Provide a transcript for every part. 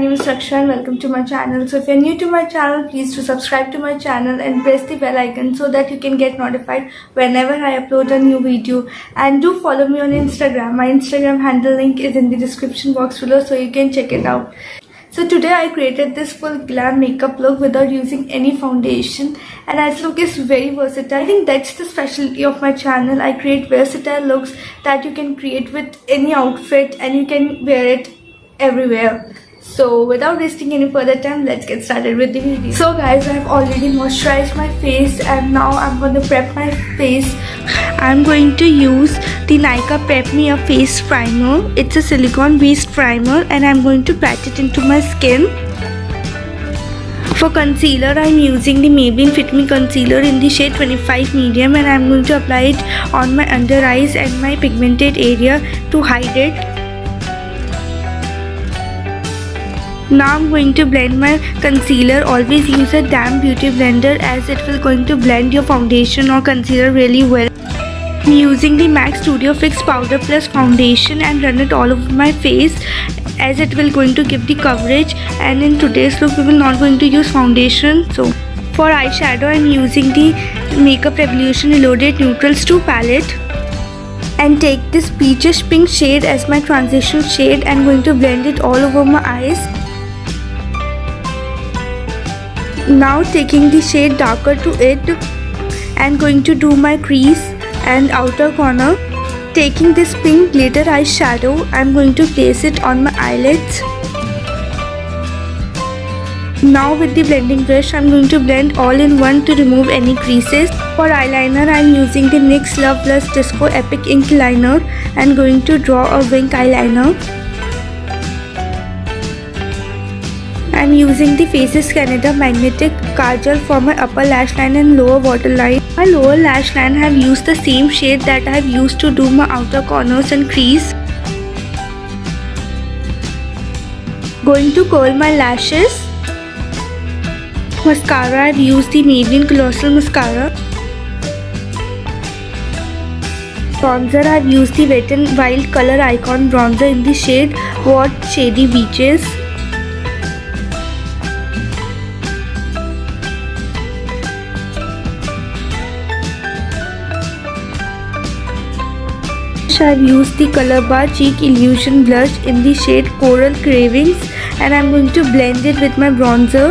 name is Raksha and welcome to my channel. So if you're new to my channel, please do subscribe to my channel and press the bell icon so that you can get notified whenever I upload a new video. And do follow me on Instagram. My Instagram handle link is in the description box below, so you can check it out. So today I created this full glam makeup look without using any foundation, and this look is very versatile. I think that's the specialty of my channel. I create versatile looks that you can create with any outfit and you can wear it everywhere. So without wasting any further time, let's get started with the video. So guys, I've already moisturized my face and now I'm going to prep my face. I'm going to use the Nykaa Prep Me Up Face Primer. It's a silicone based primer and I'm going to pat it into my skin. For concealer, I'm using the Maybelline Fit Me Concealer in the shade 25 Medium, and I'm going to apply it on my under eyes and my pigmented area to hide it. Now I'm going to blend my concealer. Always use a damp beauty blender as it will going to blend your foundation or concealer really well. I'm using the MAC Studio Fix Powder Plus Foundation and run it all over my face as it will going to give the coverage, and in today's look we will not going to use foundation. So for eyeshadow, I'm using the Makeup Revolution Reloaded Neutrals 2 palette and take this peachish pink shade as my transition shade and going to blend it all over my eyes. Now taking the shade darker to it and going to do my crease and outer corner. Taking this pink glitter eyeshadow, I'm going to place it on my eyelids. Now with the blending brush, I'm going to blend all in one to remove any creases. For eyeliner, I'm using the NYX Love Plus Disco Epic Ink Liner and going to draw a wing eyeliner. I'm using the Faces Canada Magnetic Kajal for my upper lash line and lower waterline. My lower lash line, I have used the same shade that I have used to do my outer corners and crease. Going to curl my lashes. Mascara, I have used the Maybelline Colossal Mascara. Bronzer, I have used the Wet n Wild Color Icon Bronzer in the shade What Shady Beaches. I've used the colorbar Cheek Illusion blush in the shade Coral Cravings and I'm going to blend it with my bronzer.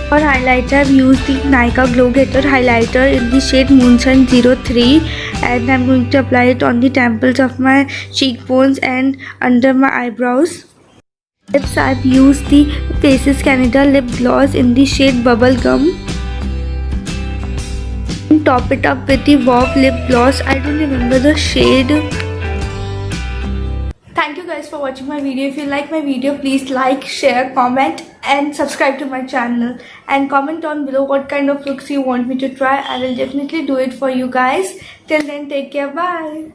For highlighter, I've used the Nykaa Glow Getter highlighter in the shade Moonshine 03 and I'm going to apply it on the temples of my cheekbones and under my eyebrows. Lips, I've used the Faces Canada lip gloss in the shade Bubblegum. Top it up with the Wow lip gloss. I don't remember the shade. Thank you guys for watching my video. If you like my video, please like, share, comment and subscribe to my channel, and comment down below what kind of looks you want me to try. I will definitely do it for you guys. Till then, take care. Bye.